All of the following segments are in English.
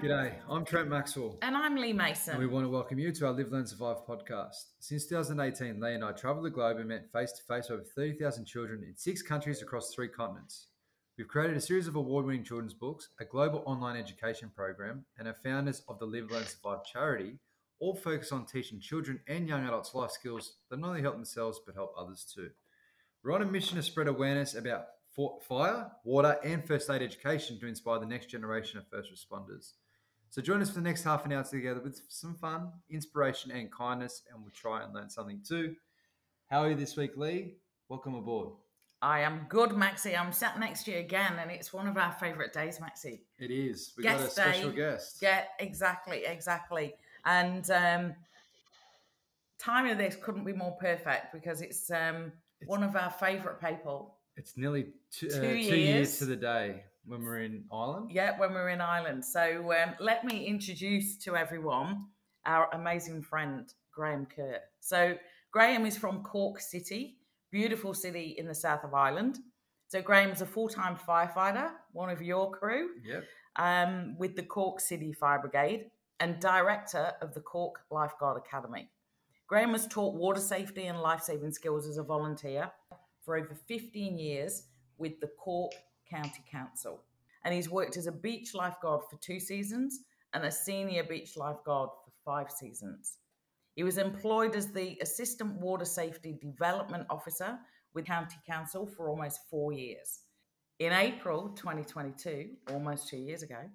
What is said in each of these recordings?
G'day, I'm Trent Maxwell, And I'm Lee and we Mason. want to welcome you to our Live, Learn, Survive podcast. Since 2018, Lee and I travelled the globe and met face to face over 30,000 children in 6 countries across 3 continents. We've created a series of award-winning children's books, a global online education program, and are founders of the Live, Learn, Survive charity, all focus on teaching children and young adults life skills that not only help themselves but help others too. We're on a mission to spread awareness about fire, water, and first aid education to inspire the next generation of first responders. So join us for the next half an hour together with some fun, inspiration, and kindness, and we'll try and learn something too. How are you this week, Lee? Welcome aboard. I am good, Maxie. I'm sat next to you again, and it's one of our favourite days, Maxie. It is. We've got a special guest. Yeah, exactly. And time of this couldn't be more perfect because it's one of our favourite people. It's nearly 2 years to the day when we're in Ireland. Yeah, when we're in Ireland. So let me introduce to everyone our amazing friend, Graham Kerr. So Graham is from Cork City, beautiful city in the south of Ireland. So Graham's a full-time firefighter, one of your crew, with the Cork City Fire Brigade and director of the Cork Lifeguard Academy. Graham has taught water safety and life-saving skills as a volunteer for over 15 years with the Cork County Council. And he's worked as a beach lifeguard for 2 seasons and a senior beach lifeguard for 5 seasons. He was employed as the Assistant Water Safety Development Officer with County Council for almost 4 years. In April 2022, almost 2 years ago,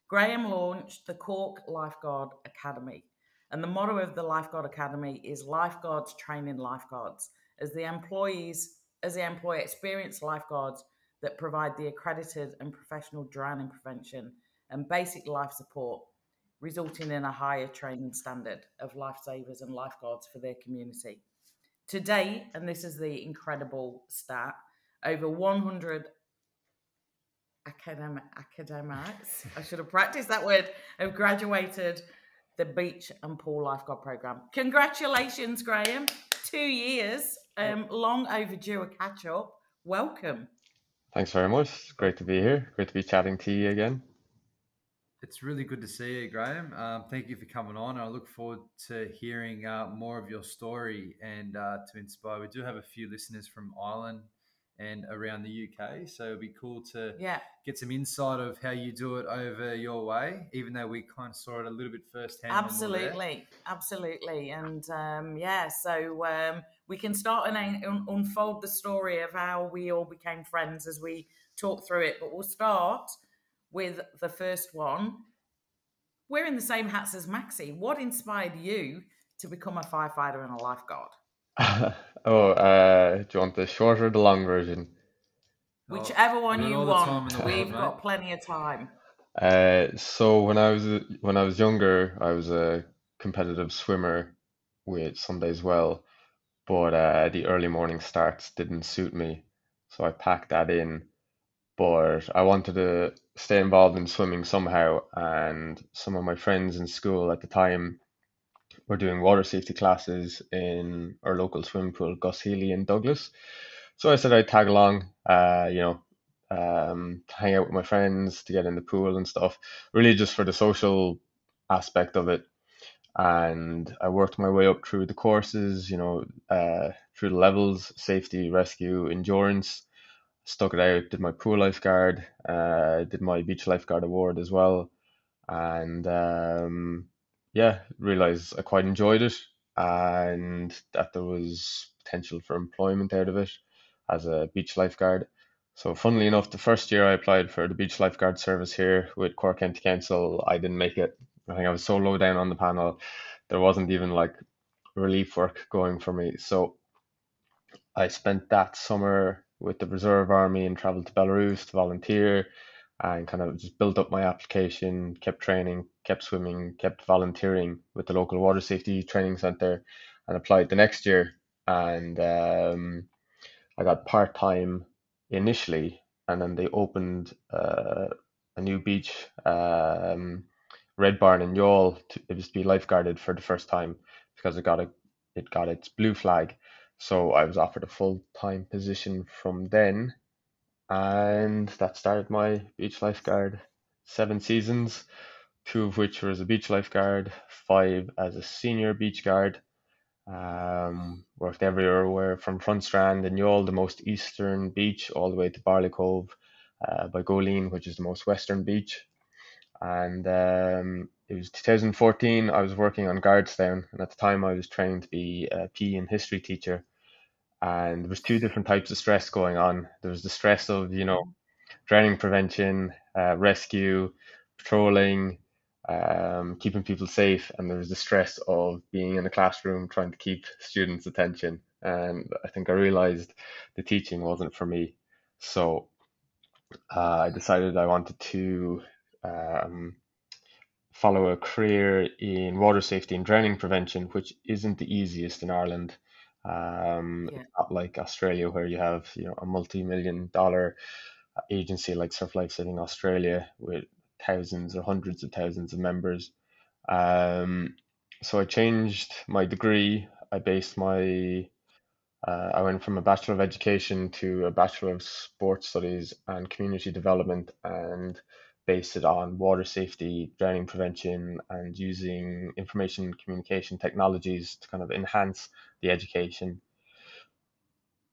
Graham launched the Cork Lifeguard Academy. And the motto of the Lifeguard Academy is Lifeguards Training Lifeguards, as they employ experienced lifeguards that provide the accredited and professional drowning prevention and basic life support, resulting in a higher training standard of lifesavers and lifeguards for their community. To date, and this is the incredible stat, over 100 academics, I should have practiced that word, have graduated the beach and pool lifeguard program. Congratulations, Graham. 2 years, long overdue a catch up. Welcome. Thanks very much. Great to be here. Great to be chatting to you again. It's really good to see you, Graham. Thank you for coming on. I look forward to hearing more of your story and to inspire. We do have a few listeners from Ireland and around the UK, so it'd be cool to get some insight of how you do it over your way, even though we kind of saw it a little bit firsthand. Absolutely. And so we can start and unfold the story of how we all became friends as we talk through it. But we'll start with the first one. We're in the same hats as Maxie. What inspired you to become a firefighter and a lifeguard? Do you want the short or the long version? Whichever one you want. We've got plenty of time. So when I was younger, I was a competitive swimmer with Sundays well, but the early morning starts didn't suit me, so I packed that in. But I wanted to stay involved in swimming somehow, and some of my friends in school at the time were doing water safety classes in our local swimming pool, Gus Healy in Douglas. So I said I'd tag along, to hang out with my friends, to get in the pool and stuff, really just for the social aspect of it. And I worked my way up through the courses, through the levels, safety, rescue, endurance, stuck it out, did my pool lifeguard, did my beach lifeguard award as well. And realized I quite enjoyed it and that there was potential for employment out of it as a beach lifeguard. So funnily enough, the first year I applied for the beach lifeguard service here with Cork County Council, I didn't make it. I think I was so low down on the panel, there wasn't even like relief work going for me. So I spent that summer with the Reserve Army and traveled to Belarus to volunteer and kind of just built up my application, kept training, kept swimming, kept volunteering with the local water safety training centre and applied the next year. And I got part-time initially, and then they opened a new beach, Red Barn in Youghal. It was to be lifeguarded for the first time because it got its blue flag. So I was offered a full-time position from then, and that started my beach lifeguard 7 seasons. two of which were as a beach lifeguard, five as a senior beach guard. Worked everywhere from Front Strand in Youghal, the most eastern beach, all the way to Barley Cove by Goleen, which is the most western beach. And it was 2014, I was working on Guardstown, and at the time I was training to be a PE and history teacher. And there was two different types of stress going on. There was the stress of, drowning prevention, rescue, patrolling, keeping people safe, and there was the stress of being in a classroom trying to keep students' attention. And I think I realized the teaching wasn't for me. So I decided I wanted to um, follow a career in water safety and drowning prevention, which isn't the easiest in Ireland. Yeah. It's not like Australia where you have, a multi-million-dollar agency like Surf Life Saving Australia with thousands or hundreds of thousands of members. Um, so I changed my degree. I went from a Bachelor of Education to a Bachelor of Sports Studies and Community Development, and based it on water safety, drowning prevention, and using information and communication technologies to kind of enhance the education.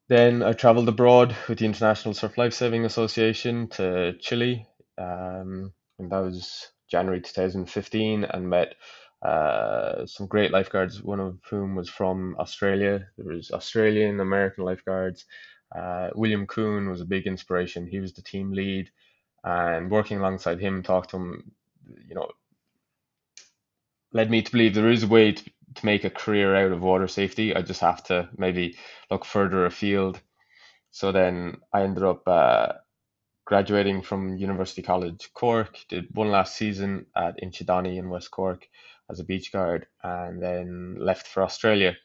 Then I traveled abroad with the International Surf Lifesaving Association to Chile, and that was January 2015, and met some great lifeguards, one of whom was from Australia. There was Australian, American lifeguards. William Kuhn was a big inspiration. He was the team lead, and working alongside him, talked to him, you know, led me to believe there is a way to make a career out of water safety. I just have to maybe look further afield. So then I ended up graduating from University College Cork, did one last season at Inchydoney in West Cork as a beach guard, and then left for Australia,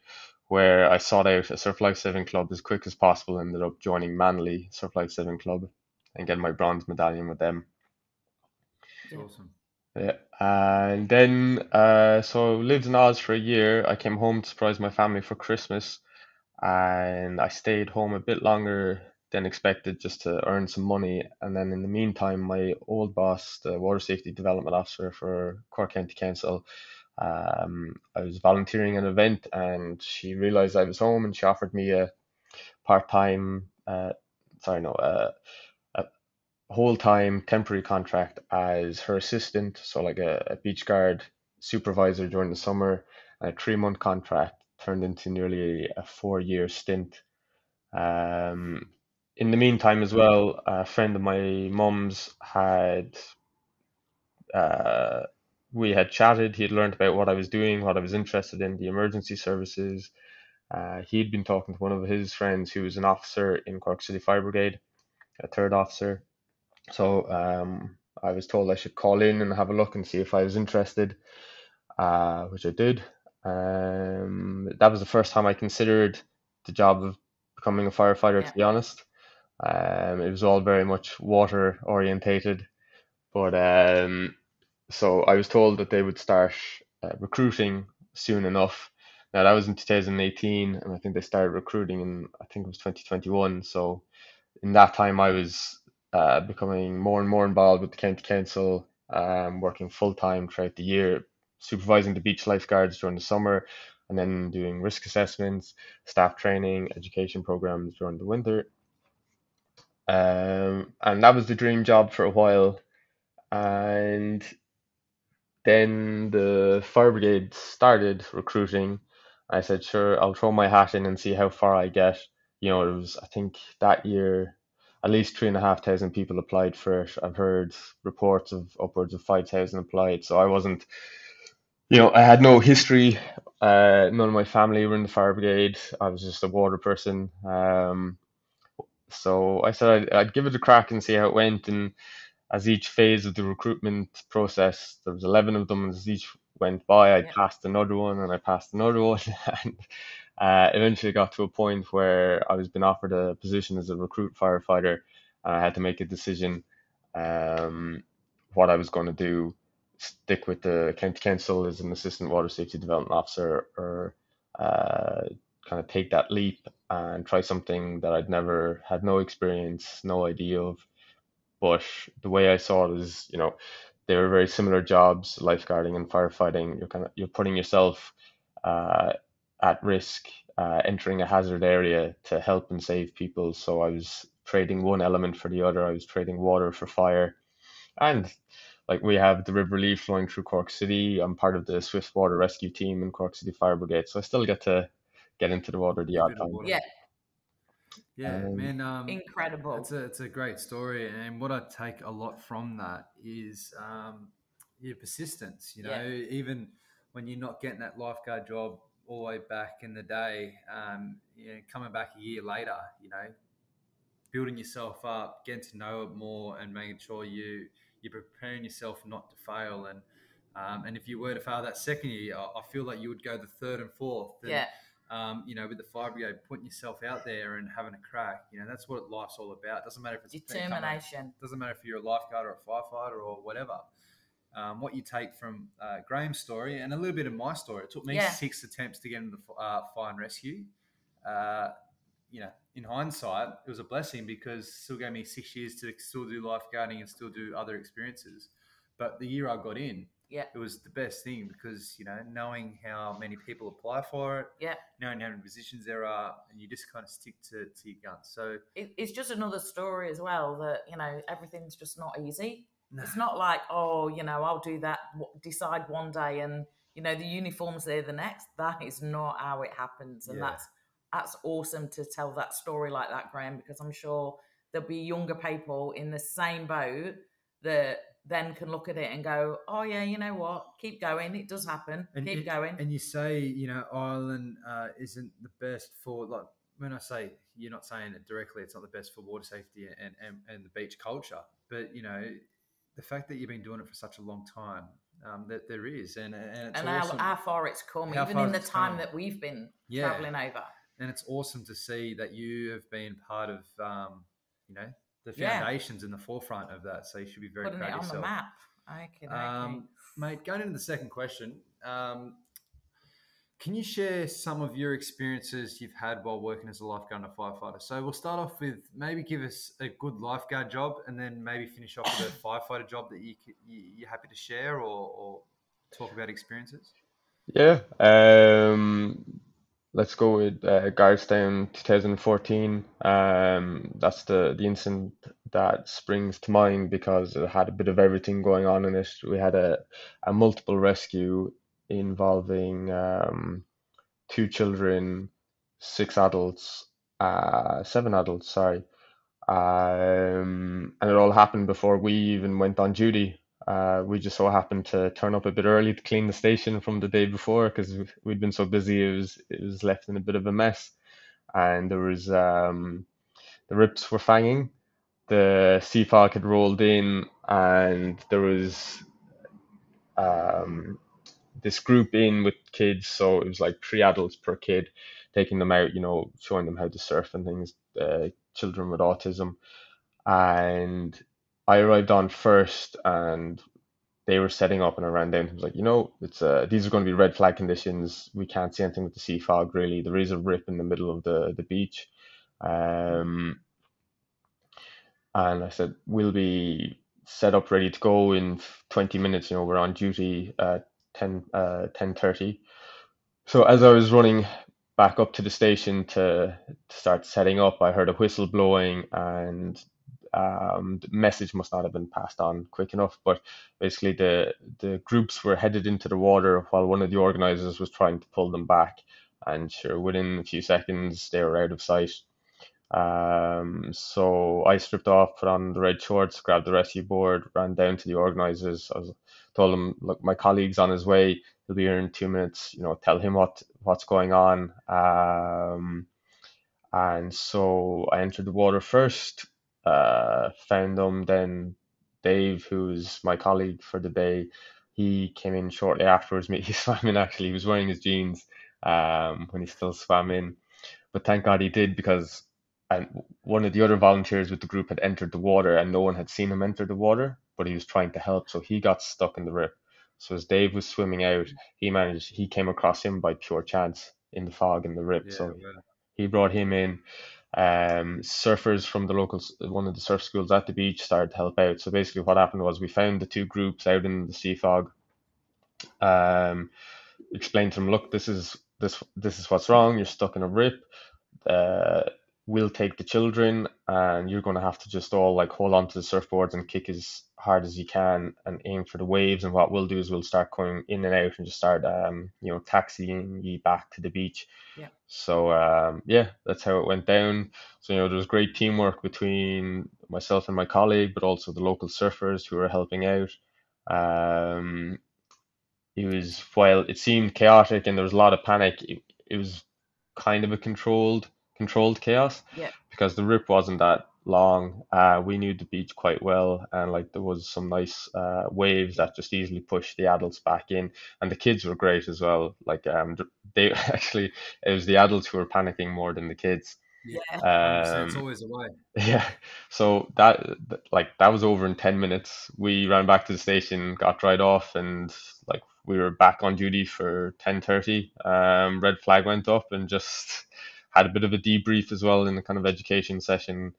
where I sought out a surf lifesaving club as quick as possible. Ended up joining Manly Surf Lifesaving Club and getting my bronze medallion with them. Yeah. Awesome. Yeah, and then so I lived in Oz for a year. I came home to surprise my family for Christmas, and I stayed home a bit longer than expected just to earn some money. And then in the meantime, my old boss, the water safety development officer for Cork County Council, I was volunteering at an event, and she realized I was home, and she offered me a part-time, sorry, no, a whole-time temporary contract as her assistant, so like a beach guard supervisor during the summer. A 3-month contract turned into nearly a 4-year stint. In the meantime, as well, a friend of my mum's had uh, we had chatted. He had learned about what I was doing, what I was interested in, the emergency services. He'd been talking to one of his friends who was an officer in Cork City Fire Brigade, a third officer. So I was told I should call in and have a look and see if I was interested, which I did. That was the first time I considered the job of becoming a firefighter, to Yeah. be honest. It was all very much water orientated, but so I was told that they would start recruiting soon enough. Now that was in 2018, and I think they started recruiting in, I think it was 2021. So in that time, I was becoming more and more involved with the county council, working full time throughout the year, supervising the beach lifeguards during the summer, and then doing risk assessments, staff training, education programs during the winter. And that was the dream job for a while. And then the fire brigade started recruiting. I said, sure, I'll throw my hat in and see how far I get. It was, I think that year, at least 3,500 people applied for it. I've heard reports of upwards of 5,000 applied. So I wasn't, I had no history. None of my family were in the fire brigade. I was just a water person. So I said I'd give it a crack and see how it went. And as each phase of the recruitment process, there was 11 of them. As each went by, I Yeah. passed another one and I passed another one, and eventually got to a point where I was being offered a position as a recruit firefighter, and I had to make a decision what I was going to do: stick with the county council as an assistant water safety development officer, or uh, kind of take that leap and try something that I'd never had no experience, no idea of. But the way I saw it is, they were very similar jobs, lifeguarding and firefighting. You're putting yourself uh, at risk, entering a hazard area to help and save people. So I was trading one element for the other. I was trading water for fire, and like we have the River Lee flowing through Cork City. I'm part of the Swift Water Rescue Team in Cork City Fire Brigade, so I still get to get into the water the A odd bit of time. water. Yeah, Yeah, Um, man. incredible. It's a great story, and what I take a lot from that is your persistence. You know, Yeah. even when you're not getting that lifeguard job all the way back in the day, you know, coming back a year later, you know, building yourself up, getting to know it more, and making sure you're preparing yourself not to fail. And if you were to fail that second year, I feel like you would go the third and fourth. And, Yeah. you know, with the fire brigade, putting yourself out there and having a crack, you know, that's what life's all about. It doesn't matter if it's Determination. doesn't matter if you're a lifeguard or a firefighter or whatever. What you take from Graham's story and a little bit of my story. It took me 6 attempts to get into the fire and rescue. You know, in hindsight, it was a blessing because it still gave me 6 years to still do lifeguarding and still do other experiences. But the year I got in, it was the best thing because, you know, knowing how many people apply for it, knowing how many positions there are, and you just kind of stick to your guns. So it's just another story as well that, you know, everything's just not easy. No. It's not like, oh, you know, I'll do that, decide one day and, you know, the uniform's there the next. That is not how it happens. And that's awesome to tell that story like that, Graham, because I'm sure there'll be younger people in the same boat that then can look at it and go, oh, yeah, you know what? Keep going. It does happen. Keep going. And you say, you know, Ireland isn't the best for, like, when I say, you're not saying it directly, it's not the best for water safety and the beach culture. But, you know, the fact that you've been doing it for such a long time, that there is. And it's awesome. How far it's come, even in the time that we've been traveling over. And it's awesome to see that you have been part of, you know, the foundations in the forefront of that. So you should be very proud of yourself. Putting it on the map. Mate, going into the second question, can you share some of your experiences you've had while working as a lifeguard and a firefighter? So we'll start off with maybe give us a good lifeguard job and then maybe finish off with a firefighter job that you're happy to share or talk about experiences. Yeah. Let's go with Guardstown 2014. That's the incident that springs to mind because it had a bit of everything going on in it. We had a multiple rescue involving 2 children, 6 adults, 7 adults, sorry. And it all happened before we even went on duty. We just so happened to turn up a bit early to clean the station from the day before because we'd been so busy it was left in a bit of a mess. And there was the rips were fanging, the sea fog had rolled in, and there was this group in with kids, so it was like 3 adults per kid, taking them out, you know, showing them how to surf and things, children with autism. And I arrived on first and they were setting up and I ran down. I was like, you know, it's these are going to be red flag conditions. We can't see anything with the sea fog really. There is a rip in the middle of the beach. And I said, we'll be set up ready to go in 20 minutes. You know, we're on duty at 10:30. So as I was running back up to the station to start setting up, I heard a whistle blowing and the message must not have been passed on quick enough. But basically the groups were headed into the water while one of the organizers was trying to pull them back. And sure, within a few seconds, they were out of sight. So I stripped off, put on the red shorts, grabbed the rescue board, ran down to the organizers. Told them, look, my colleague's on his way. He'll be here in 2 minutes. You know, tell him what's going on. And so I entered the water first, found them. Then Dave, who's my colleague for the day, he came in shortly afterwards. He swam in actually. He was wearing his jeans when he still swam in. But thank God he did because one of the other volunteers with the group had entered the water and no one had seen him enter the water, but he was trying to help. So he got stuck in the rip. So as Dave was swimming out, he came across him by pure chance in the fog in the rip. So he brought him in. Surfers from the one of the surf schools at the beach started to help out. So basically, what happened was we found the two groups out in the sea fog. Explained to them, look, this is what's wrong. You're stuck in a rip. Uh, we'll take the children, and you're going to have to just all like hold on to the surfboards and kick as hard as you can and aim for the waves. And what we'll do is we'll start going in and out and just start taxiing you back to the beach. Yeah. So yeah, that's how it went down. So there was great teamwork between myself and my colleague, but also the local surfers who were helping out. Um, while it seemed chaotic and there was a lot of panic, it was kind of a controlled chaos Yeah. because the rip wasn't that long. We knew the beach quite well, and like there was some nice waves that just easily pushed the adults back in, and the kids were great as well. Like they actually, it was the adults who were panicking more than the kids. Yeah. 100%, it's always the way. Yeah, so that was over in 10 minutes. We ran back to the station, got dried off, and like we were back on duty for 10:30. Red flag went up, and just had a bit of a debrief as well in the kind of education session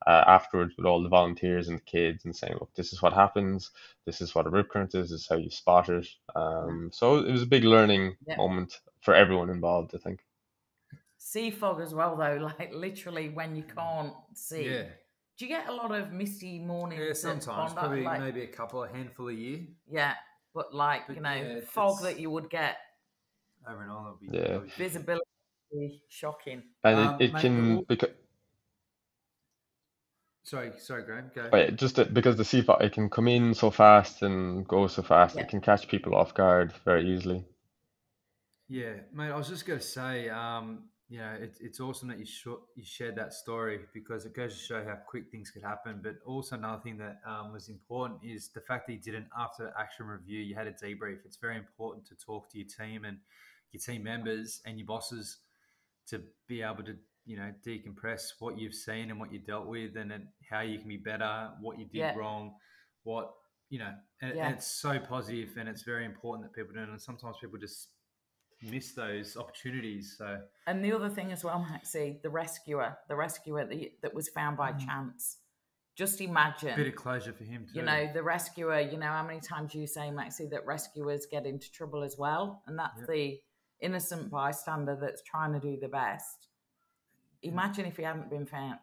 afterwards with all the volunteers and the kids, and saying, look, this is what happens, this is what a rip current is, this is how you spot it. So it was a big learning moment for everyone involved, I think. Sea fog as well, though, like literally when you can't see. Yeah. Do you get a lot of misty mornings? Yeah, sometimes, probably like, maybe a handful a year. Yeah, but like, fog that you would get over and on, Yeah. visibility shocking. And it can Sorry, Graham, go. Because the sea fog, it can come in so fast and go so fast, Yeah. it can catch people off guard very easily. Yeah, mate, I was just going to say, it's awesome that you shared that story, because it goes to show how quick things could happen. But also another thing that was important is the fact that you did an after action review. You had a debrief. It's very important to talk to your team and your team members and your bosses to be able to decompress what you've seen and what you dealt with, and how you can be better, what you did wrong, and it's so positive, and it's very important that people do it. And sometimes people just miss those opportunities. So, and the other thing as well, Maxie, the rescuer that was found by chance. Just imagine a bit of closure for him too. The rescuer. How many times you say, Maxie, that rescuers get into trouble as well, and that's the innocent bystander that's trying to do the best. Imagine if he hadn't been found.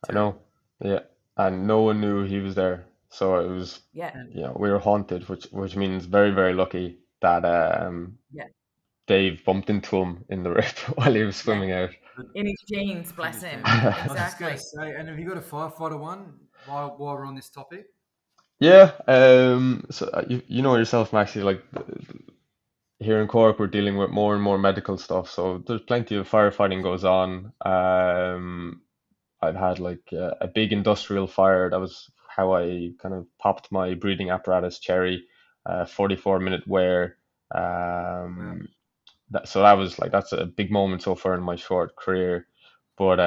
I know, yeah, and no one knew he was there. So it was, we were haunted, which means very, very lucky that Dave bumped into him in the rip while he was swimming out. In his jeans, bless him. Exactly. I was just going to say, and have you got a firefighter one while we're on this topic? Yeah. So you know yourself, Maxie, like here in Cork, we're dealing with more and more medical stuff. So there's plenty of firefighting goes on. I've had like a big industrial fire. That was how I kind of popped my breathing apparatus cherry, 44-minute wear. That's a big moment so far in my short career. But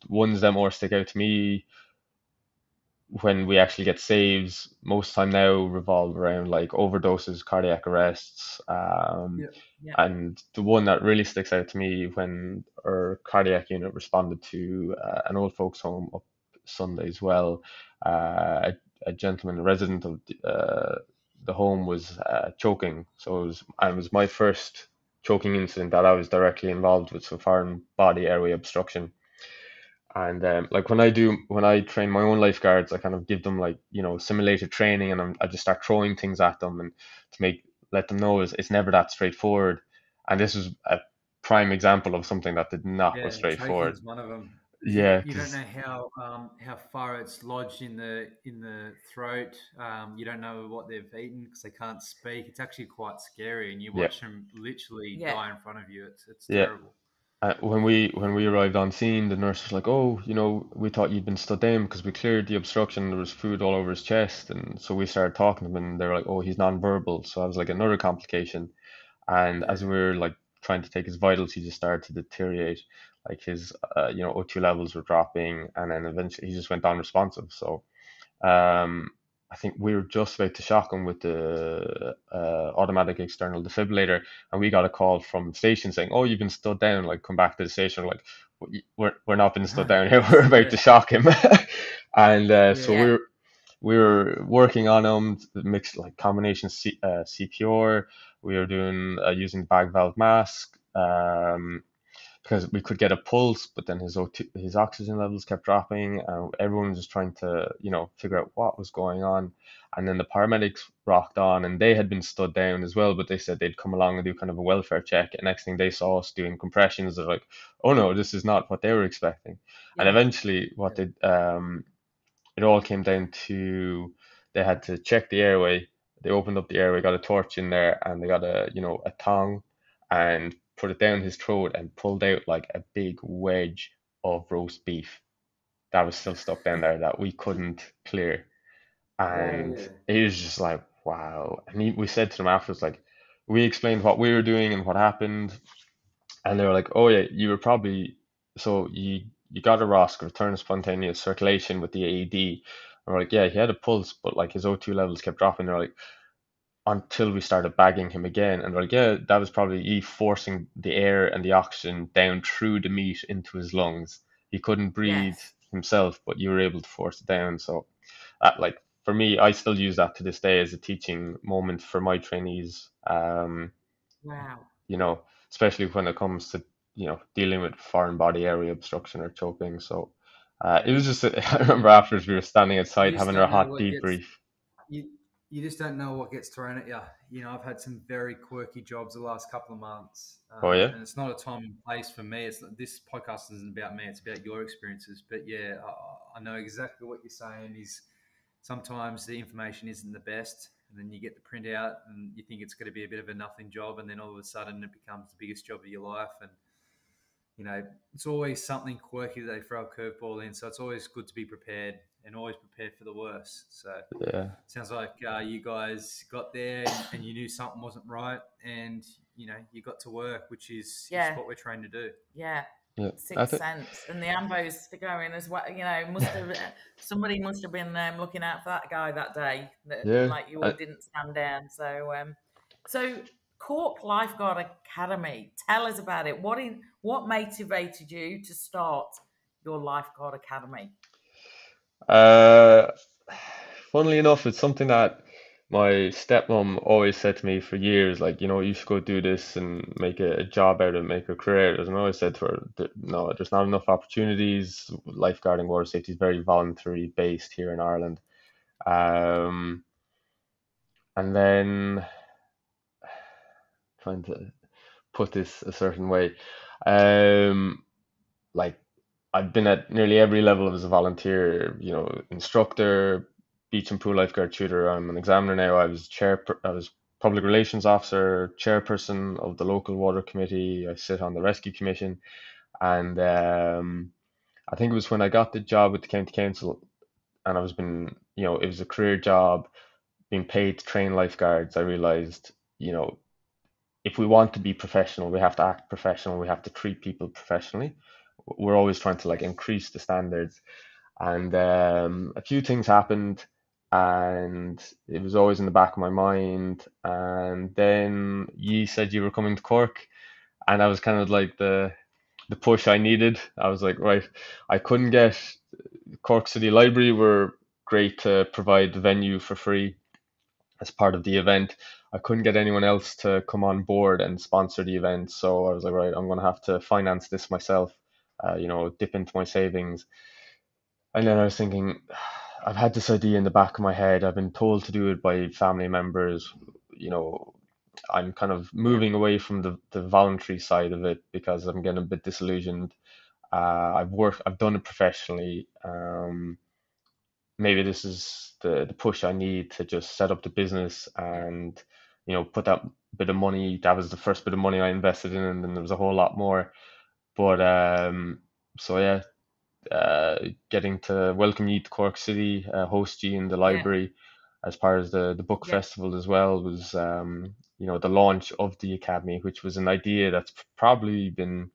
ones that more stick out to me when we actually get saves most of the time now revolve around like overdoses, cardiac arrests, and the one that really sticks out to me when our cardiac unit responded to an old folks home up Sunday as well. A gentleman, a resident of the home, was choking. So it was my first choking incident that I was directly involved with, so foreign body airway obstruction. And like when I train my own lifeguards, I kind of give them like simulated training, and I just start throwing things at them and to let them know it's never that straightforward. And this was a prime example of something that did not go straightforward. One of them. Yeah, you don't know how far it's lodged in the throat. You don't know what they've eaten because they can't speak. It's actually quite scary, and you watch them literally die in front of you. It's terrible. When we arrived on scene, the nurse was like, "Oh, we thought you'd been stood down because we cleared the obstruction. There was food all over his chest." And so we started talking to him, and they were like, "Oh, he's non-verbal." So I was like, another complication. And as we were like trying to take his vitals, he just started to deteriorate. Like his O2 levels were dropping, and then eventually he just went unresponsive. So I think we were just about to shock him with the automatic external defibrillator, and we got a call from the station saying, "Oh, you've been stood down. Like, come back to the station." We're like, we're not been stood down here. We're about to shock him, and so Yeah. we were working on him, mixed like combination CPR. We were doing using bag valve mask. Because we could get a pulse, but then his oxygen levels kept dropping, and everyone was just trying to, figure out what was going on. And then the paramedics rocked on, and they had been stood down as well, but they said they'd come along and do kind of a welfare check. And next thing they saw us doing compressions, they're like, "Oh no, this is not what they were expecting." And Yeah. eventually, it all came down to they had to check the airway. They opened up the airway, got a torch in there, and they got a tongue and put it down his throat and pulled out like a big wedge of roast beef that was still stuck down there that we couldn't clear. And Yeah. it was just like, wow. And we said to them afterwards, like, we explained what we were doing and what happened. And they were like, "Oh yeah, you were probably so you got a ROSC, return of spontaneous circulation with the AED." And we're like, "Yeah, he had a pulse, but like his O2 levels kept dropping." They're like, until we started bagging him again, and they're like, "Yeah, that was probably you forcing the air and the oxygen down through the meat into his lungs. He couldn't breathe Yes. himself, but you were able to force it down." So that, like, for me, I still use that to this day as a teaching moment for my trainees. Wow. You know, especially when it comes to, dealing with foreign body area obstruction or choking. So it Yeah. was just, I remember afterwards we were standing outside You just having our don't know hot what gets debrief. you. You just don't know what gets thrown at you. You know, I've had some very quirky jobs the last couple of months, Oh, yeah? and it's not a time and place for me. This podcast isn't about me; it's about your experiences. But yeah, I know exactly what you're saying. Is sometimes the information isn't the best, and then you get the printout, and you think it's going to be a bit of a nothing job, and then all of a sudden it becomes the biggest job of your life. And it's always something quirky that they throw a curveball in. So it's always good to be prepared and always prepared for the worst. So Yeah. sounds like you guys got there and you knew something wasn't right, and you got to work, which is what we're trained to do. Yeah. Yeah. Sixth sense, and the ambos to go in as well. Somebody must have been looking out for that guy that day. That, Yeah. like you all didn't stand down. So Cork Lifeguard Academy. Tell us about it. What motivated you to start your Lifeguard Academy? Funnily enough, it's something that my stepmom always said to me for years, like, you should go do this and make a job out of it, make a career out of it. And I always said to her, no, there's not enough opportunities. Lifeguarding, water safety is very voluntary based here in Ireland. Um, and then trying to put this a certain way, like, I've been at nearly every level as a volunteer, instructor, beach and pool lifeguard tutor. I'm an examiner now. I was public relations officer, chairperson of the local water committee. I sit on the rescue commission, and I think it was when I got the job with the county council, and it was a career job, being paid to train lifeguards. I realized, if we want to be professional, we have to act professional. We have to treat people professionally. We're always trying to like increase the standards. And a few things happened, and it was always in the back of my mind. And then you said you were coming to Cork, and I was kind of like the push I needed. I was like, right, I couldn't get Cork City Library were great to provide the venue for free as part of the event. I couldn't get anyone else to come on board and sponsor the event, so I was like, right, I'm going to have to finance this myself, dip into my savings. And then I was thinking, I've had this idea in the back of my head. I've been told to do it by family members. You know, I'm kind of Yeah. moving away from the voluntary side of it because I'm getting a bit disillusioned. I've done it professionally. Maybe this is the push I need to just set up the business Yeah. and, put that bit of money. That was the first bit of money I invested in, and then there was a whole lot more. But so yeah, getting to welcome you to Cork City, host you in the Yeah. library as part of the book Yeah. festival as well was, the launch of the academy, which was an idea that's probably been,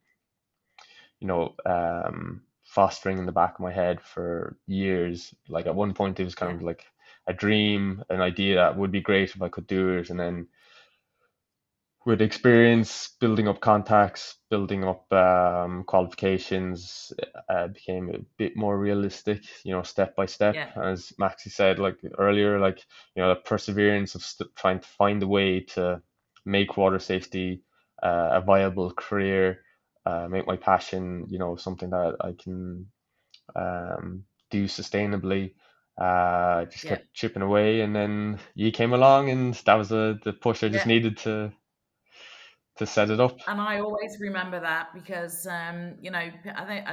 fostering in the back of my head for years. Like at one point, it was kind Yeah. of like a dream, an idea that would be great if I could do it. And then with experience, building up contacts, building up qualifications, became a bit more realistic, step by step. Yeah, As Maxi said, like earlier, like, the perseverance of trying to find a way to make water safety a viable career, make my passion, something that I can do sustainably. Just yeah, kept chipping away, and then you came along, and that was the push I just yeah. needed to set it up. And I always remember that because, I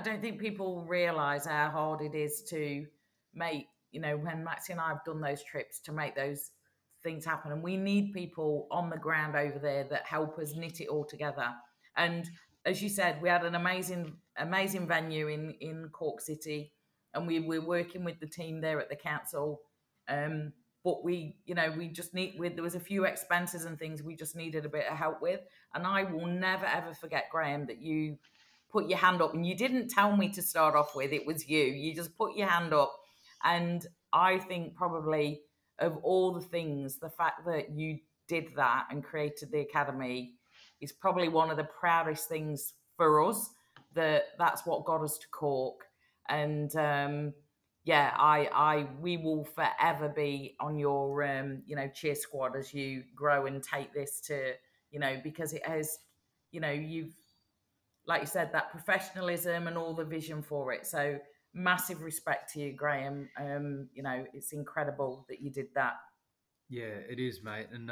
don't think people realise how hard it is to make, when Maxi and I have done those trips to make those things happen. And we need people on the ground over there that help us knit it all together. And as you said, we had an amazing venue in Cork City, and we were working with the team there at the council. But we just there was a few expenses and things we just needed a bit of help with. And I will never, ever forget, Graham, that you put your hand up, and you didn't tell me to start off with. It was you. You just put your hand up. And I think probably of all the things, the fact that you did that and created the academy is probably one of the proudest things for us, that's what got us to Cork. And we will forever be on your cheer squad as you grow and take this to, because it has, you've, like you said, that professionalism and all the vision for it. So massive respect to you, Graham. It's incredible that you did that. Yeah, it is, mate, and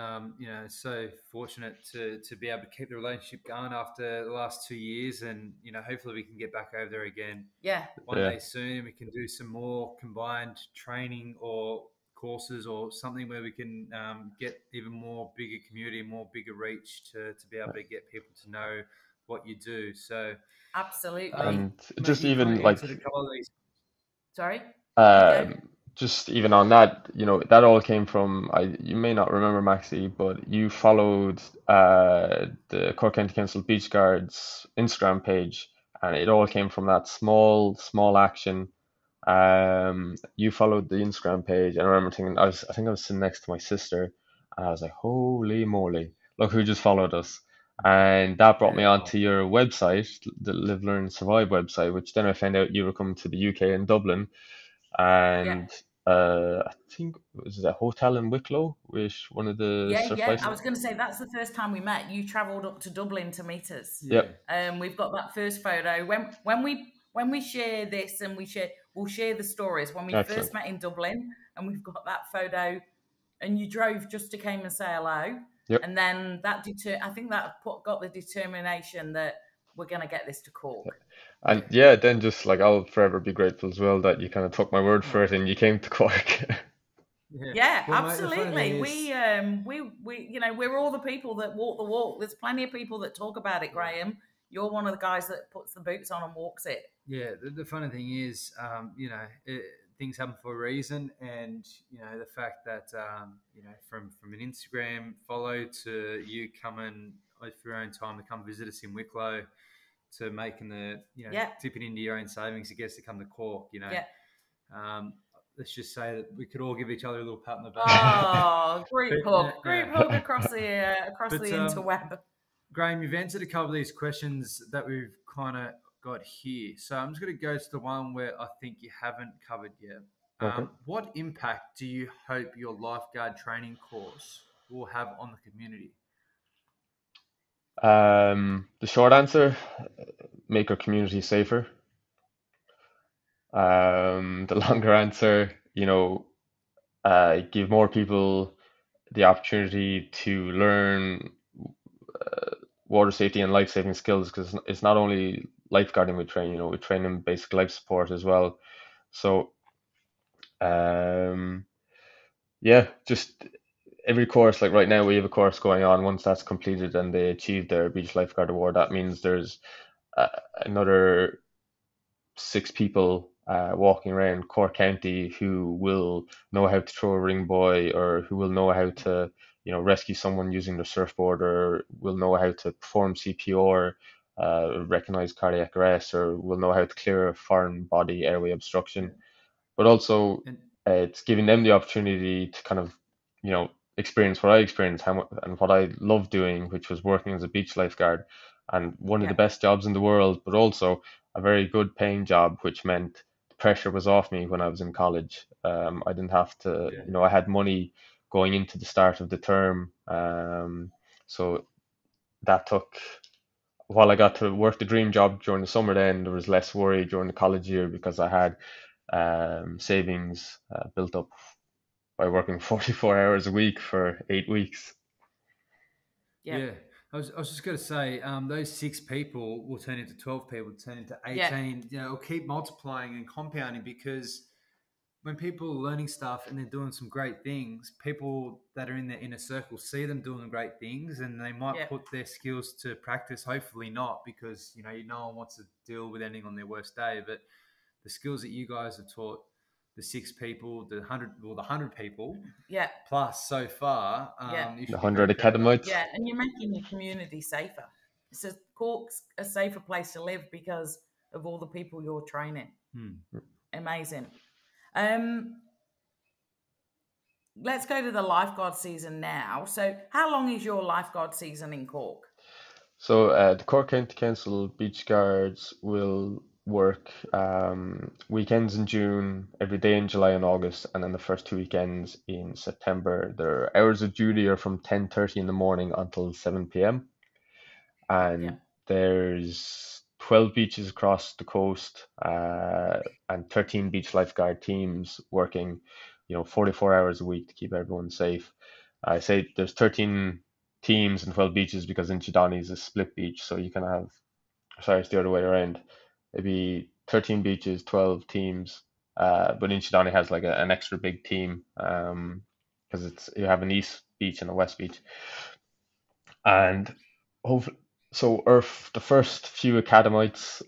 so fortunate to be able to keep the relationship going after the last 2 years, and hopefully we can get back over there again. Yeah, one Yeah. day soon. We can do some more combined training or courses or something where we can get even more bigger community, more bigger reach to be able to get people to know what you do. So absolutely. And mate, just you kind even of like, answered a couple of these. Sorry, you go. just even on that, that all came from, you may not remember, Maxi, but you followed the Cork County Council Beach Guards Instagram page, and it all came from that small action. You followed the Instagram page, and I remember thinking, I think I was sitting next to my sister, and I was like, holy moly, look who just followed us. And that brought me Yeah, onto your website, the Live, Learn, Survive website, which then I found out you were coming to the UK in Dublin, Yeah, and I think it was a hotel in Wicklow with one of the surf yeah. I license. was going to say that's the first time we met. You travelled up to Dublin to meet us. yeah. Yep. We've got that first photo. When we share this, and we'll share the stories when we Excellent. first met in Dublin, and we've got that photo. And you drove just to come and say hello. Yep. And then I think that got the determination that we're going to get this to Cork. And yeah, then just like, I'll forever be grateful as well that you kind of took my word for it and you came to Cork. Yeah, Well, mate, the funny absolutely. thing is- We're all the people that walk the walk. There's plenty of people that talk about it, Graham. You're one of the guys that puts the boots on and walks it. Yeah, the funny thing is, things happen for a reason, and the fact that from an Instagram follow to you coming with your own time to come visit us in Wicklow, to making the dipping into your own savings, I guess, to come to Cork. Let's just say that we could all give each other a little pat on the back. Oh, group hug across the interweb. Graham, you've answered a couple of these questions that we've kind of got here. So I'm just going to go to the one where I think you haven't covered yet. Okay. What impact do you hope your lifeguard training course will have on the community? The short answer, make our community safer. The longer answer, give more people the opportunity to learn water safety and life saving skills, because it's not only lifeguarding we train, we train in basic life support as well. So, just every course, like right now we have a course going on. Once that's completed and they achieve their beach lifeguard award, that means there's another 6 people walking around Cork County who will know how to throw a ring buoy, or who will know how to rescue someone using their surfboard, or will know how to perform CPR, recognize cardiac arrest, or will know how to clear a foreign body airway obstruction. But also, it's giving them the opportunity to kind of, experience what I experienced and what I love doing, which was working as a beach lifeguard, and one of the Yeah, best jobs in the world, but also a very good paying job, which meant the pressure was off me when I was in college. I didn't have to, Yeah. I had money going into the start of the term. So that took, while I got to work the dream job during the summer, then there was less worry during the college year because I had savings built up by working 44 hours a week for 8 weeks. yeah, Yeah. I was just going to say, those 6 people will turn into 12 people, turn into yeah, 18. It'll keep multiplying and compounding because when people are learning stuff and they're doing some great things, people that are in their inner circle see them doing great things and they might yeah, put their skills to practice. Hopefully not, because no one wants to deal with ending on their worst day. But the skills that you guys have taught the 6 people, the 100 people yeah, plus so far, yeah, you The should be very 100 proud of that. academites. yeah. And you're making the community safer. So Cork's a safer place to live because of all the people you're training. Amazing. Let's go to the lifeguard season now. So how long is your lifeguard season in Cork? So the Cork County Council beach guards will work weekends in June, every day in July and August, and then the first 2 weekends in September. Their hours of duty are from 10:30 in the morning until 7 p.m. Yeah, And there's 12 beaches across the coast, and 13 beach lifeguard teams working, 44 hours a week to keep everyone safe. I say there's 13 teams and 12 beaches because Inchydoney is a split beach, so you can have, sorry, it's the other way around. Maybe 13 beaches, 12 teams, but Inchydoney has like an extra big team, because you have an east beach and a west beach, and hopefully, so Earth, the first few academites,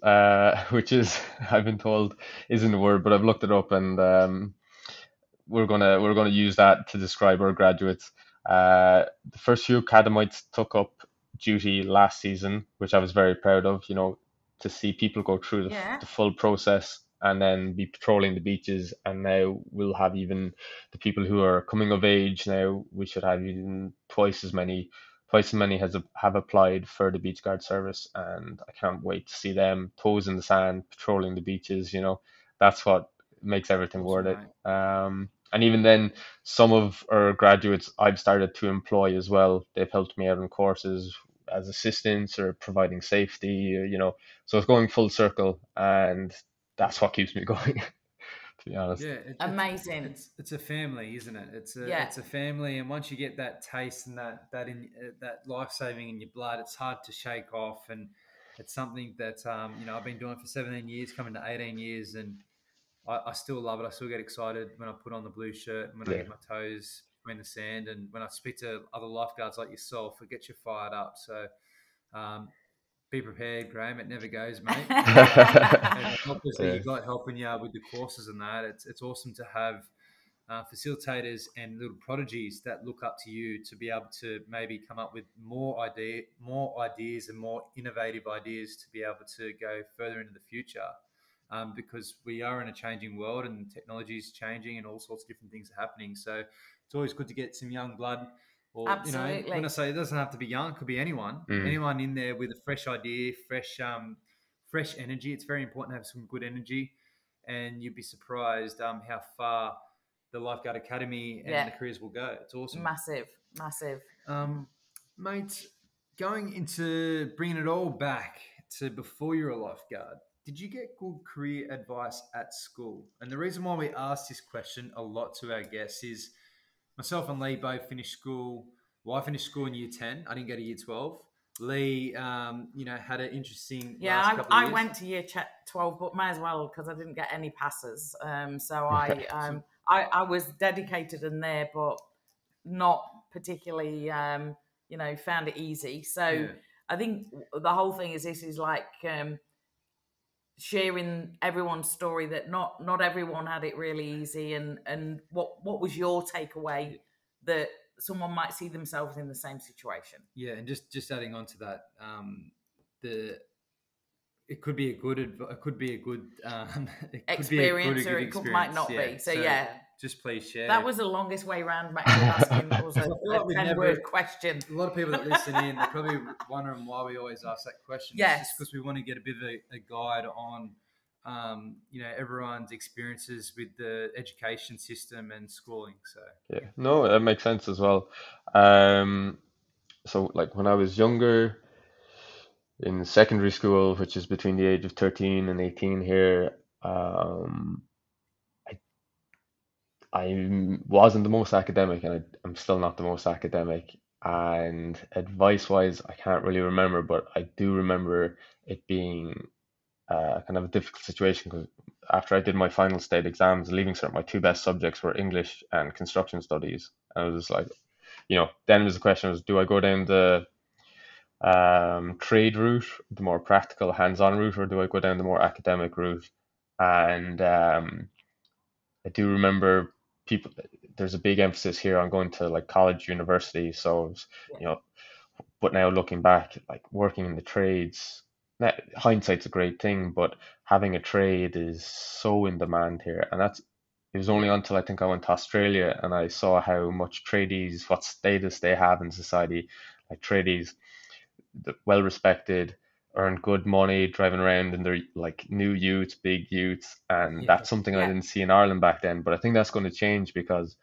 which is I've been told isn't the word, but I've looked it up, and we're gonna use that to describe our graduates. The first few academites took up duty last season, which I was very proud of. To see people go through yeah, the full process and then be patrolling the beaches, and now we'll have even the people who are coming of age now. We should have even twice as many have applied for the beach guard service, and I can't wait to see them toes in the sand patrolling the beaches. That's what makes everything Awesome, worth mate. it. And even then, some of our graduates I've started to employ as well. They've helped me out in courses as assistants or providing safety, so it's going full circle, and that's what keeps me going, to be honest. Yeah, amazing. it's a family, isn't it? Yeah, It's a family, and once you get that taste and that life saving in your blood, it's hard to shake off, and it's something that I've been doing for 17 years, coming to 18 years, and I still love it. I still get excited when I put on the blue shirt and when I Yeah. get my toes in the sand, and when I speak to other lifeguards like yourself, it gets you fired up. So um, be prepared, Graham. It never goes, mate. And the helpers that Yeah. you got helping you with the courses and that, it's awesome to have facilitators and little prodigies that look up to you to be able to maybe come up with more ideas and more innovative ideas to be able to go further into the future. Because we are in a changing world and technology is changing and all sorts of different things are happening. So it's always good to get some young blood, or when I absolutely. say it doesn't have to be young, it could be anyone in there with a fresh idea, fresh energy. It's very important to have some good energy, and you'd be surprised how far the Lifeguard Academy and Yeah, the careers will go. It's awesome. massive, massive. Mate, going into bringing it all back to before you're a lifeguard, did you get good career advice at school? And the reason why we ask this question a lot to our guests is myself and Lee both finished school. Well, I finished school in year 10. I didn't go to year 12. Lee, had an interesting last Yeah, couple of I years. went to year 12, but may as well because I didn't get any passes. So I was dedicated in there, but not particularly, found it easy. So Yeah. I think the whole thing is this is like sharing everyone's story that not everyone had it really easy, and what was your takeaway that someone might see themselves in the same situation. Yeah, and just adding on to that, it could be a good it could be a good it could be a Experience, good or it experience. might not be. So yeah, just please share. That was the longest way round, actually, asking was a 10-word question. A lot of people that listen in, they're probably wondering why we always ask that question. Yes. It's just because we want to get a bit of a guide on, everyone's experiences with the education system and schooling. So Yeah, no, that makes sense as well. So like when I was younger in secondary school, which is between the age of 13 and 18 here, I wasn't the most academic, and I'm still not the most academic. And advice-wise, I can't really remember, but I do remember it being kind of a difficult situation because after I did my final state exams, leaving cert, my two best subjects were English and construction studies. And I was like, then was the question was, do I go down the trade route, the more practical, hands-on route, or do I go down the more academic route? And I do remember there's a big emphasis here on going to like college, university. So, but now looking back, like working in the trades, hindsight's a great thing, but having a trade is so in demand here. And it was only until I think I went to Australia and I saw how much tradies, what status they have in society. Like tradies, well respected, earn good money, driving around in their like new utes, big utes, and that's something I didn't see in Ireland back then. But I think that's going to change because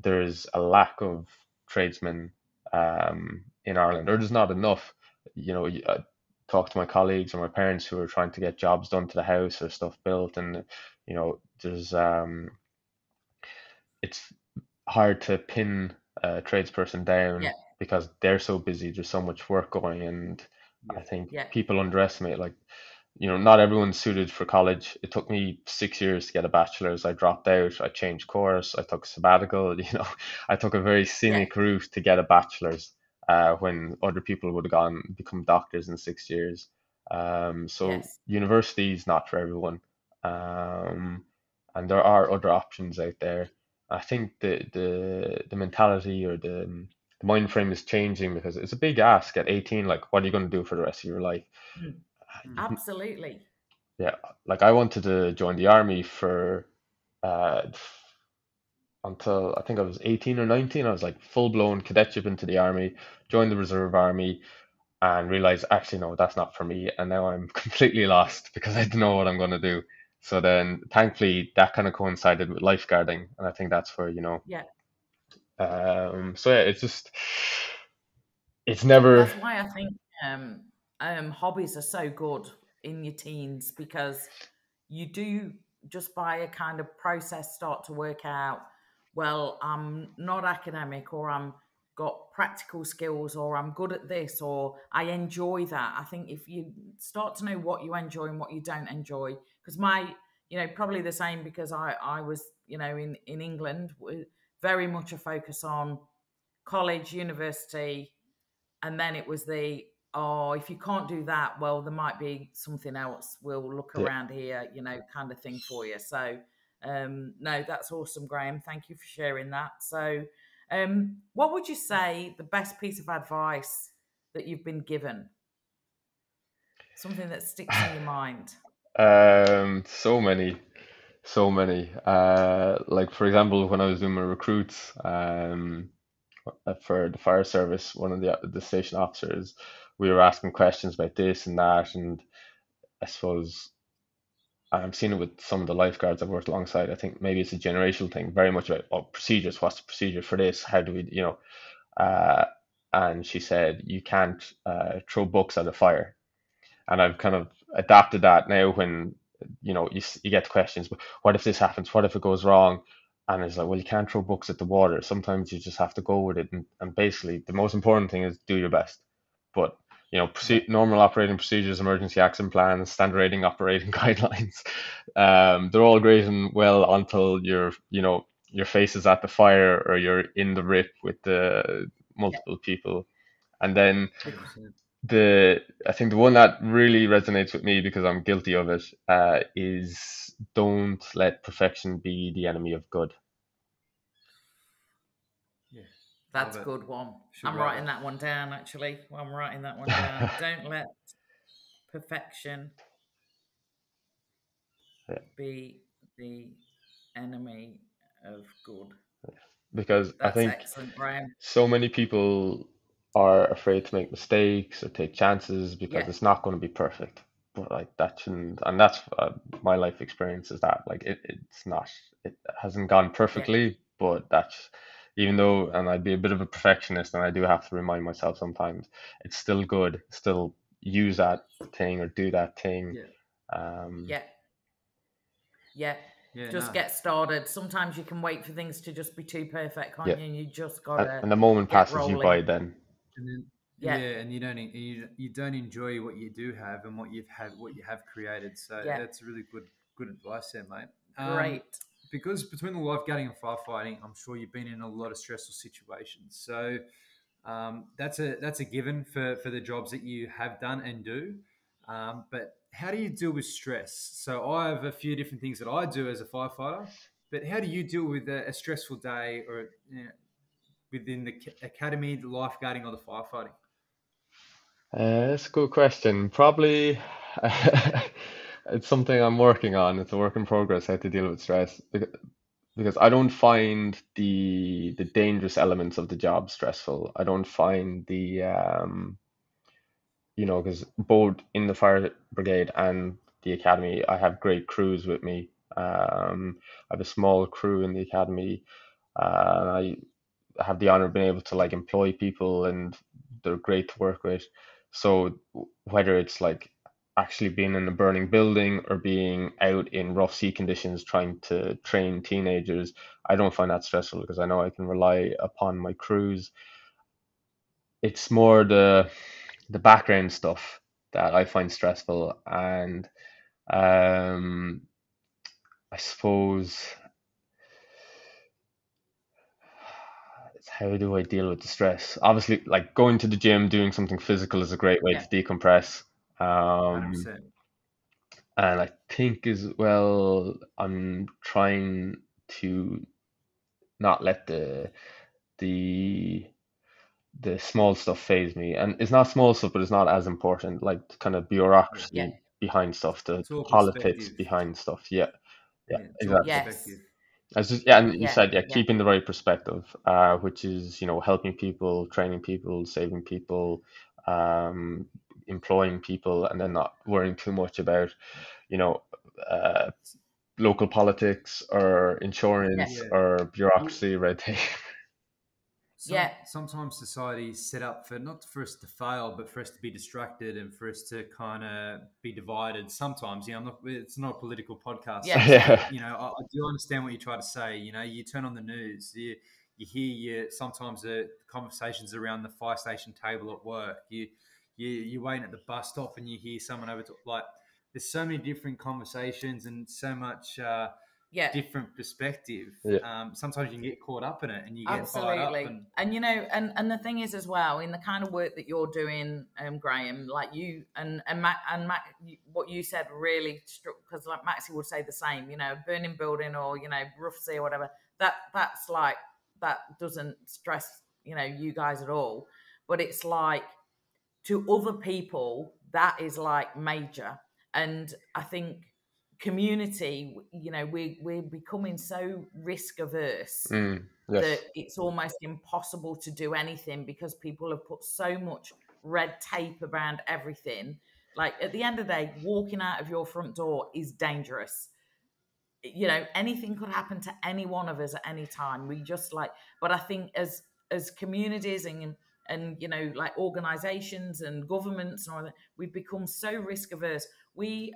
there's a lack of tradesmen in Ireland, or there's not enough. I talk to my colleagues or my parents who are trying to get jobs done to the house or stuff built, and there's it's hard to pin a tradesperson down because they're so busy. There's so much work going, and I think people underestimate, like, not everyone's suited for college. It took me 6 years to get a bachelor's. I dropped out. I changed course. I took a sabbatical. I took a very scenic route to get a bachelor's when other people would have become doctors in 6 years. So university is not for everyone. And there are other options out there. I think the mentality or the mind frame is changing because it's a big ask at 18. Like, what are you going to do for the rest of your life? Absolutely. Yeah, like I wanted to join the army for until I think I was 18 or 19. I was like full blown cadetship into the army, joined the reserve army, and realized actually no, that's not for me. And now I'm completely lost because I don't know what I'm going to do. So then, thankfully, that kind of coincided with lifeguarding, and I think that's where So it's never. That's why I think hobbies are so good in your teens, because you do just by a kind of process start to work out, well, I'm not academic, or I'm got practical skills, or I'm good at this, or I enjoy that. I think if you start to know what you enjoy and what you don't enjoy, because probably the same, because I was, in England, very much a focus on college, university, and then it was if you can't do that, well, there might be something else. We'll look around here, kind of thing for you. So, no, that's awesome, Graham. Thank you for sharing that. So, what would you say the best piece of advice that you've been given? Something that sticks in your mind? So many. Like for example, when I was doing my recruits, for the fire service, one of the station officers, we were asking questions about this and that, and I suppose I've seen it with some of the lifeguards I've worked alongside. I think maybe it's a generational thing, very much about procedures. What's the procedure for this? How do we, and she said you can't throw books at a fire, and I've kind of adapted that now when you get questions, but what if this happens? What if it goes wrong? And it's like, well, you can't throw books at the water. Sometimes you just have to go with it. And basically, the most important thing is do your best. But, normal operating procedures, emergency action plans, standard rating operating guidelines, they're all great and well until your face is at the fire or you're in the rip with the multiple people. And then I think the one that really resonates with me, because I'm guilty of it, is don't let perfection be the enemy of good. Yeah, that's a good one. I'm writing that one down, actually. I'm writing that one down. Don't let perfection be the enemy of good. Because I That's think excellent, Graham. so many people are afraid to make mistakes or take chances because Yeah, it's not going to be perfect. But like that shouldn't, and that's my life experience is that like it's not, it hasn't gone yeah, perfectly, but that's even though, and I'd be a bit of a perfectionist, and I do have to remind myself sometimes, it's still good, still use that thing or do that thing. Yeah. Um, yeah, yeah. Yeah. Just No. get started. Sometimes you can wait for things to just be too perfect, can't yeah, you? And you just gotta and the moment get passes you by rolling. then. And then Yeah, and you don't enjoy what you do have and what you have created. So yeah, that's really good advice there, mate. great. Because between the lifeguarding and firefighting, I'm sure you've been in a lot of stressful situations. So that's a given for the jobs that you have done and do. But how do you deal with stress? So I have a few different things that I do as a firefighter. But how do you deal with a stressful day or within the academy, the lifeguarding, or the firefighting? That's a good question. Probably it's something I'm working on. It's a work in progress how to deal with stress because I don't find the dangerous elements of the job stressful. I don't find the because both in the fire brigade and the academy, I have great crews with me. I have a small crew in the academy. And I have the honor of being able to like employ people and they're great to work with. So whether it's like actually being in a burning building or being out in rough sea conditions trying to train teenagers, I don't find that stressful because I know I can rely upon my crews. It's more the background stuff that I find stressful, and um, I suppose it's how do I deal with the stress? Obviously, like going to the gym, doing something physical is a great way Yeah, to decompress. 100%. And I think as well, I'm trying to not let the the small stuff phase me. And it's not small stuff, but it's not as important. Like the kind of Yeah. yeah, bureaucracy behind stuff, the It's all politics perspective. behind stuff. Yeah, yeah, Yeah, it's all exactly. perspective. yes, As just, yeah, and you yeah, said, yeah, yeah, keeping the right perspective, which is, helping people, training people, saving people, um, employing people, and then not worrying too much about, you know, uh, local politics or yeah, insurance Yeah. or Well, bureaucracy, red tape. yeah, sometimes society is set up for not for us to fail, but for us to be distracted and for us to kind of be divided. Sometimes, it's not a political podcast, yeah, so Yeah, I do understand what you try to say. You turn on the news, you hear sometimes the conversations around the fire station table at work. You're waiting at the bus stop and you hear someone over to, like. There's so many different conversations and so much. yeah. Different perspective. yeah, Sometimes you can get caught up in it and you get fired up. Absolutely. And and the thing is as well, in the kind of work that you're doing, Graham, like you and Matt, what you said really struck, because like Maxie would say the same, burning building or, rough sea or whatever, that's like, that doesn't stress, you guys at all. But it's like, to other people, that is like major. And I think community, we're becoming so risk averse that yes, it's almost impossible to do anything because people have put so much red tape around everything. Like at the end of the day, walking out of your front door is dangerous. Anything could happen to any one of us at any time. We just like, but I think as communities and like organizations and governments and all that, we've become so risk averse. We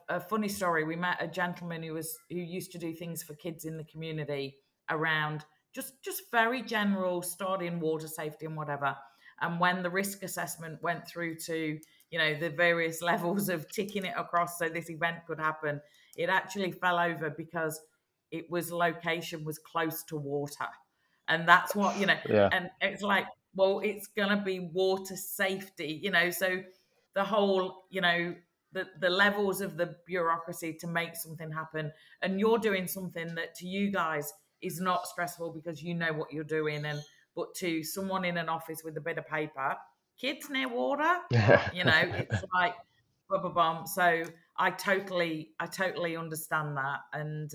a funny story, we met a gentleman who used to do things for kids in the community around just very general, starting water safety and whatever. And when the risk assessment went through to the various levels of ticking it across so this event could happen, it actually fell over because location was close to water. And that's what, yeah, and it's like, well, it's going to be water safety, so the whole, the levels of the bureaucracy to make something happen. And you're doing something that to you guys is not stressful because you know what you're doing. But to someone in an office with a bit of paper, kids near water, what, it's like, blah, blah, blah. So I totally understand that. And,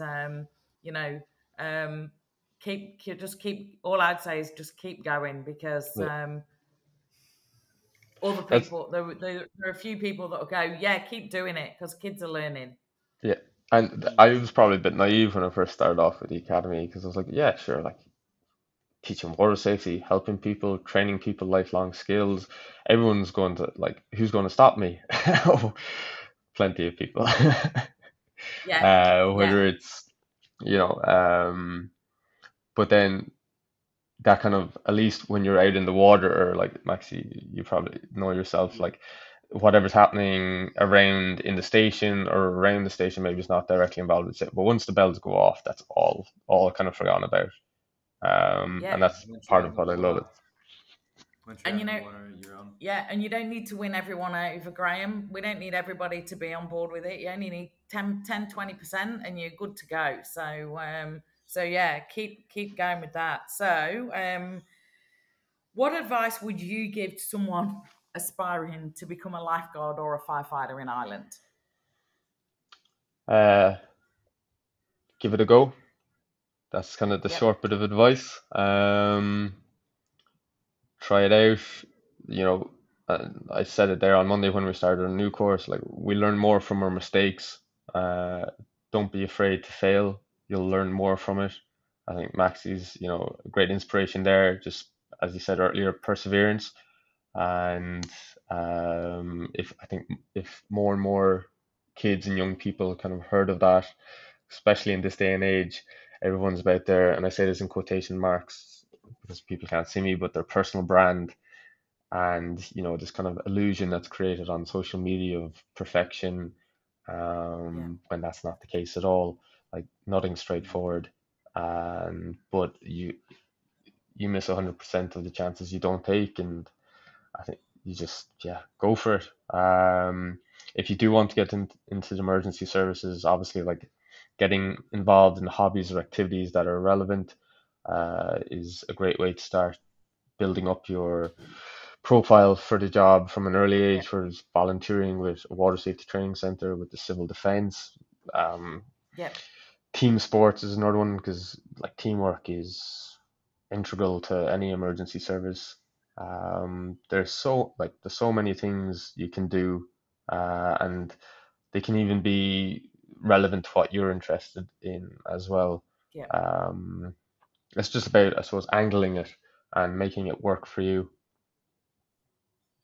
keep. All I'd say is just keep going, because Yeah. other That's people, there are a few people that will go, yeah, keep doing it, because kids are learning. yeah. And I was probably a bit naive when I first started off with the academy because I was like, yeah, sure, like teaching water safety, helping people, training people, lifelong skills. Everyone's going to like, who's going to stop me? Oh, plenty of people. Yeah, yeah, Whether it's, you know, but then that kind of, at least when you're out in the water, or like Maxi, you probably know yourself, like whatever's happening around in the station or around the station, maybe it's not directly involved with it, but once the bells go off, that's all kind of forgotten about. yeah. And that's Once you're part out of in the what I love it. water, once you're And out you in the know, water, you're on. yeah, and you don't need to win everyone over, Graham. We don't need everybody to be on board with it. You only need 20%, and you're good to go. So yeah, keep going with that. So, what advice would you give to someone aspiring to become a lifeguard or a firefighter in Ireland? Uh, Give it a go. That's kind of the Yep, short bit of advice. Try it out. You know, I said it there on Monday when we started a new course. Like we learn more from our mistakes. Uh, don't be afraid to fail. You'll learn more from it. I think Maxi's, a great inspiration there. Just as you said earlier, perseverance. And if I think if more and more kids and young people kind of heard of that, especially in this day and age, everyone's about there, and I say this in quotation marks because people can't see me, but their personal brand, and this kind of illusion that's created on social media of perfection, yeah, when that's not the case at all. Like nothing straightforward, and but you miss 100% of the chances you don't take, and I think you just, yeah, go for it. If you do want to get into the emergency services, obviously, like getting involved in hobbies or activities that are relevant is a great way to start building up your profile for the job from an early yeah, age. Whereas volunteering with a water safety training center, with the civil defense, um, yeah, team sports is another one, because like teamwork is integral to any emergency service. There's so many things you can do, and they can even be relevant to what you're interested in as well. yeah. Um, it's just about, I suppose, angling it and making it work for you.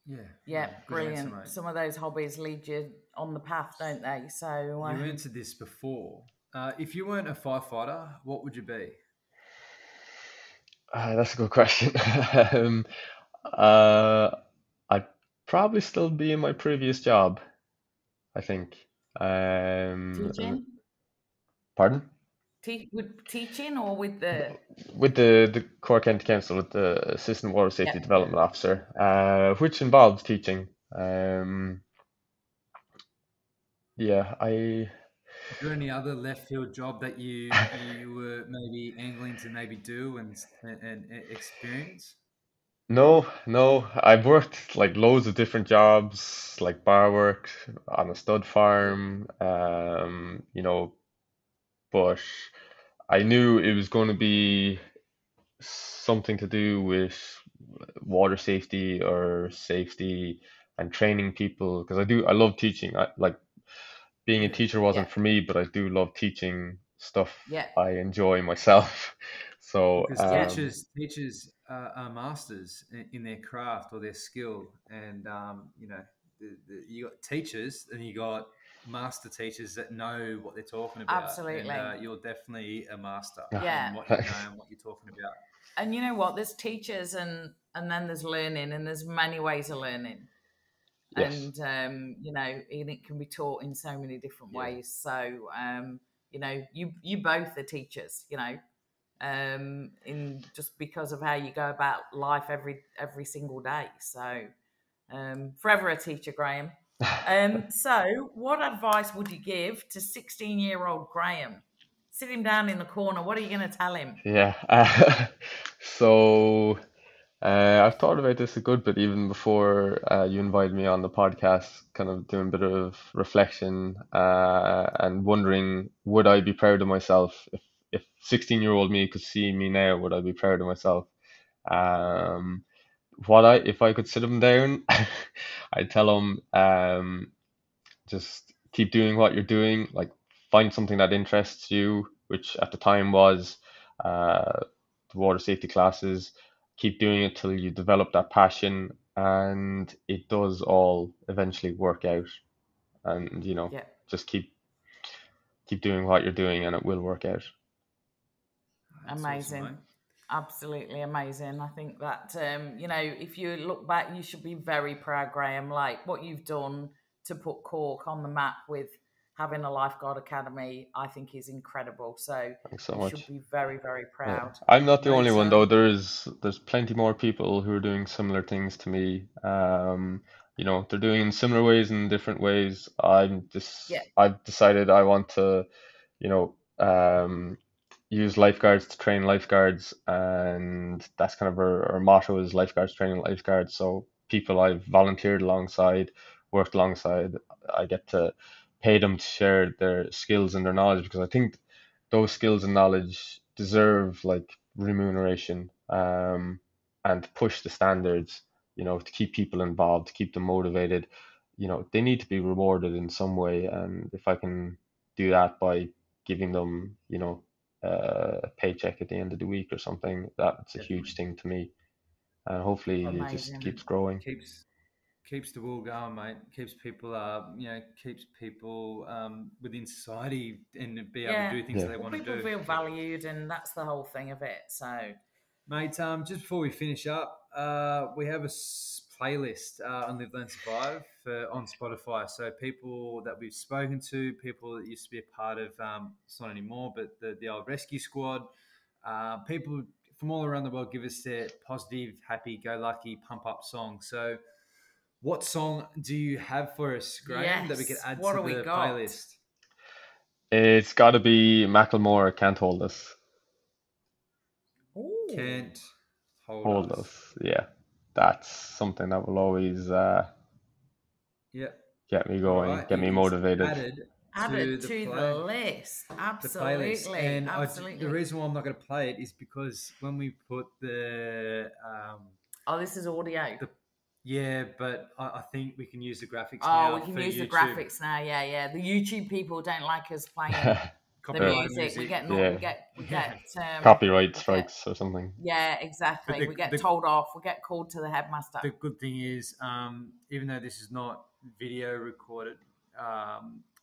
Yeah, Yeah, good answer, brilliant. mate. Some of those hobbies lead you on the path, don't they? So, You answered this before. If you weren't a firefighter, what would you be? That's a good question. um, uh, I'd probably still be in my previous job, I think. teaching, Pardon? with teaching, or with the, With the Cork County Council, with the Assistant Water yeah, Safety Yeah. Development Officer, which involves teaching. Yeah, Is there any other left field job that you were maybe angling to maybe do and experience? no, I've worked like loads of different jobs, like bar work on a stud Yeah. farm, but I knew it was going to be something to do with water safety or safety and training people, because I love teaching. I like being a Yeah. teacher yeah, wasn't for me, but I do love teaching stuff yeah, I enjoy myself. So Because yeah, teachers are masters in their craft or their skill, and you got teachers and you got master teachers that know what they're talking about, and absolutely. you're definitely a master Yeah. in what you know and what you're talking about. And you know what? There's teachers, and then there's learning, and there's many ways of learning. yes, And and it can be taught in so many different Yeah, ways. So you both are teachers, in just because of how you go about life every single day. So forever a teacher, Graham. So what advice would you give to 16-year-old Graham? Sit him down in the corner. What are you going to tell him? yeah. So I've thought about this a good bit even before you invited me on the podcast, kind of doing a bit of reflection and wondering, would I be proud of myself if 16-year-old me could see me now, would I be proud of myself? Um, if I could sit them down, I'd tell them, just keep doing what you're doing. Like, find something that interests you, which at the time was the water safety classes. Keep doing it till you develop that passion, and it does all eventually work out. And Yeah. just keep doing what you're doing, and it will work out. That's Amazing. awesome, mate. Absolutely amazing. I think that, if you look back, you should be very proud, Graham, like what you've done to put Cork on the map with having a lifeguard academy, I think is incredible. So Thanks so you much. should be very, very Yeah. proud. I'm not the only Mate, one though. There's plenty more people who are doing similar things to me. They're doing in similar ways and different ways. Yeah. I've decided I want to, you know, um, use lifeguards to train lifeguards, and that's kind of our motto is lifeguards training lifeguards. So people I've volunteered alongside, worked alongside, I get to pay them to share their skills and their knowledge, because I think those skills and knowledge deserve like remuneration, and to push the standards, to keep people involved, to keep them motivated. They need to be rewarded in some way, and if I can do that by giving them, a paycheck at the end of the week or something, that's a huge definitely. thing to me, and hopefully it just Amazing. keeps growing. Keeps the wheel going, mate. Keeps people, keeps people within society and be able to Yeah. do things Yeah. that they Well, want to people do. feel valued, and that's the whole thing of it. So, Mate, just before we finish up, we have a playlist on Live, Learn, Survive on Spotify. So people that we've spoken to, people that used to be a part of, it's not anymore, but the old rescue squad, people from all around the world give us their positive, happy-go-lucky, pump-up song. So what song do you have for us, Graham, that we could yes. add What to do we the got? playlist? It's got to be Macklemore, Can't Hold Us. Ooh. Can't hold Hold us. Us. Yeah, that's something that will always Yep. get me All going, right. get It me is motivated. added to Added the to the play. list. The playlist, Absolutely. and the Absolutely. reason why I'm not going to play it is because when we put Oh, this is audio. the yeah, but I think we can use the graphics Oh, now we can for use the YouTube. graphics now. Yeah, yeah. The YouTube people don't like us playing the Copyright music. We music. get Yeah, we get copyright we get strikes or something. yeah, But exactly. We get the told off. We get called to the headmaster. the good thing is, even though this is not video recorded,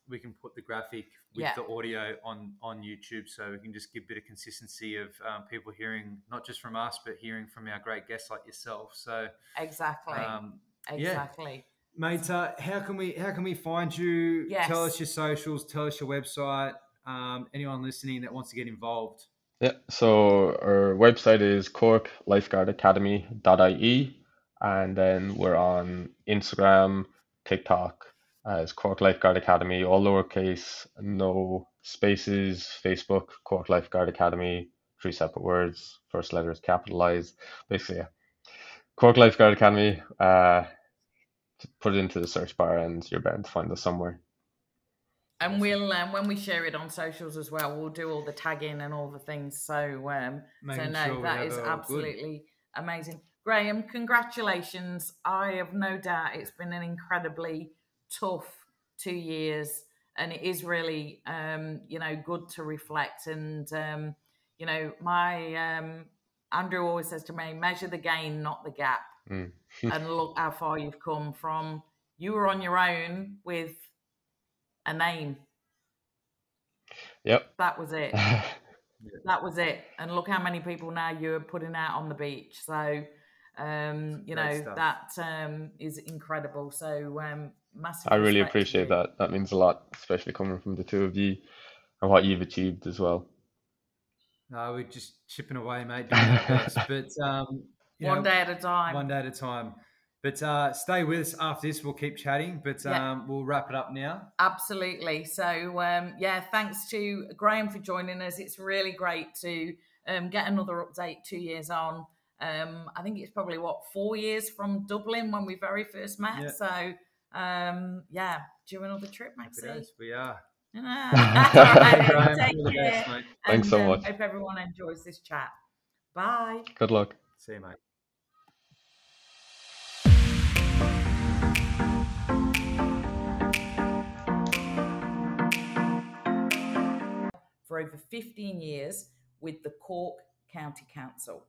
we can put the graphic with Yeah. the audio on YouTube, so we can just give a bit of consistency of people hearing not just from us, but hearing from our great guests like yourself. So, Exactly. yeah, Exactly. mate. How can we find you? Yes. Tell us your socials. Tell us your website. Anyone listening that wants to get involved. Yeah, so our website is corklifeguardacademy.ie, and then we're on Instagram, TikTok as Cork Lifeguard Academy, all lowercase, no spaces, Facebook, Cork Lifeguard Academy, three separate words, first letter is capitalized. Basically, yeah. Cork Lifeguard Academy, put it into the search bar and you're bound to find us somewhere. And awesome. We'll when we share it on socials as well, we'll do all the tagging and all the things. So that is absolutely amazing. Graham, congratulations. I have no doubt it's been an incredibly tough 2 years, and it is really good to reflect. And my Andrew always says to me, measure the gain, not the gap. Mm. And look how far you've come from. You were on your own with a name. Yep. That was it. That was it. And look how many people now you're putting out on the beach. So, that is incredible. So, massive. I really appreciate that. That means a lot, especially coming from the two of you and what you've achieved as well. No, we're just chipping away, mate, doing our best. But one day at a time. One day at a time. But stay with us after this. We'll keep chatting, but we'll wrap it up now. Absolutely. So, thanks to Graham for joining us. It's really great to get another update 2 years on. I think it's probably, 4 years from Dublin when we very first met. Yeah. So, due another trip, Maxie. We are. All right, Graham, take all the best, care. mate. Thanks And so much. hope everyone enjoys this chat. Bye. Good luck. See you, mate. For over 15 years with the Cork County Council.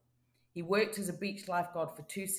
He worked as a beach lifeguard for 2 seasons.